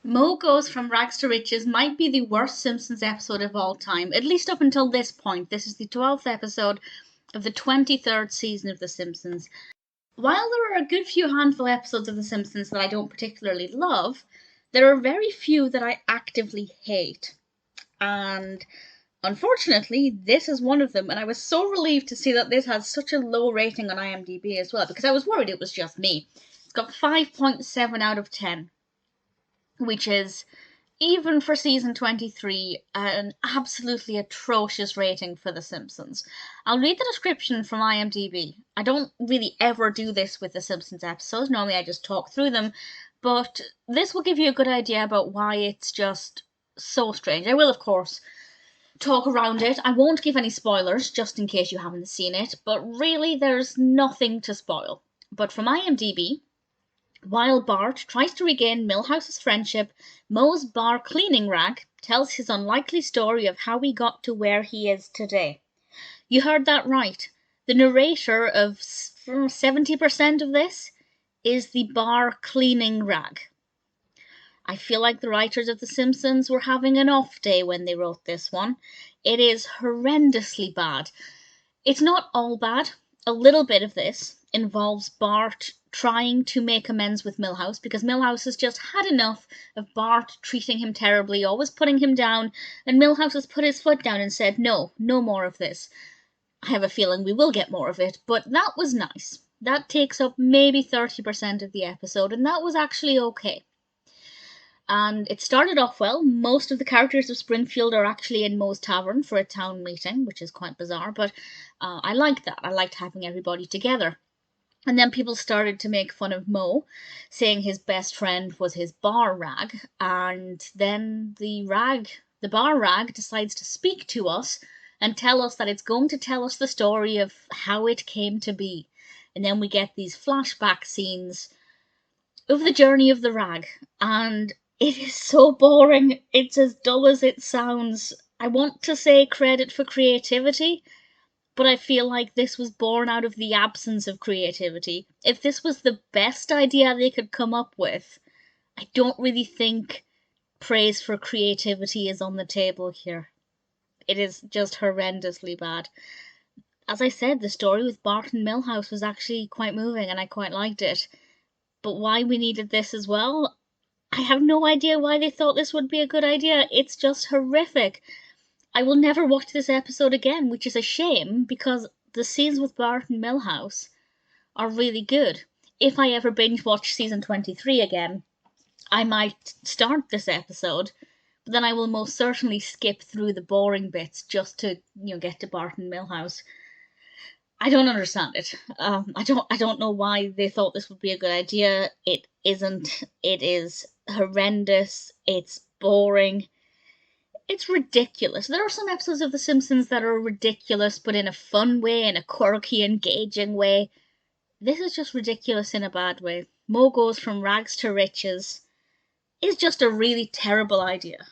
Moe Goes from Rags to Riches might be the worst Simpsons episode of all time, at least up until this point. This is the 12th episode of the 23rd season of The Simpsons. While there are a good few handful of episodes of The Simpsons that I don't particularly love, there are very few that I actively hate. And unfortunately, this is one of them, and I was so relieved to see that this has such a low rating on IMDb as well, because I was worried it was just me. It's got 5.7 out of 10, which is, even for season 23, an absolutely atrocious rating for The Simpsons. I'll read the description from IMDb. I don't really ever do this with The Simpsons episodes, normally I just talk through them, but this will give you a good idea about why it's just so strange. I will, of course, talk around it. I won't give any spoilers, just in case you haven't seen it, but really there's nothing to spoil. But from IMDb, while Bart tries to regain Milhouse's friendship, Moe's bar cleaning rag tells his unlikely story of how he got to where he is today. You heard that right. The narrator of 70% of this is the bar cleaning rag. I feel like the writers of The Simpsons were having an off day when they wrote this one. It is horrendously bad. It's not all bad. A little bit of this involves Bart trying to make amends with Milhouse, because Milhouse has just had enough of Bart treating him terribly, always putting him down, and Milhouse has put his foot down and said, no more of this. I have a feeling we will get more of it, but that was nice. That takes up maybe 30% of the episode, and that was actually okay. And it started off well. Most of the characters of Springfield are actually in Moe's Tavern for a town meeting, which is quite bizarre, but I liked that. I liked having everybody together. And then people started to make fun of Moe, saying his best friend was his bar rag, and then the bar rag, decides to speak to us and tell us that it's going to tell us the story of how it came to be. And then we get these flashback scenes of the journey of the rag, and it is so boring. It's as dull as it sounds. I want to say credit for creativity, but I feel like this was born out of the absence of creativity. If this was the best idea they could come up with, I don't really think praise for creativity is on the table here. It is just horrendously bad. As I said, the story with Bart and Milhouse was actually quite moving and I quite liked it. But why we needed this as well, I have no idea why they thought this would be a good idea. It's just horrific. I will never watch this episode again, which is a shame because the scenes with Bart and Milhouse are really good. If I ever binge watch season 23 again, I might start this episode, but then I will most certainly skip through the boring bits just to, get to Bart and Milhouse. I don't understand it. I don't know why they thought this would be a good idea. It isn't. It is horrendous. It's boring. It's ridiculous. There are some episodes of The Simpsons that are ridiculous, but in a fun way, in a quirky, engaging way. This is just ridiculous in a bad way. Moe Goes from Rags to Riches is just a really terrible idea.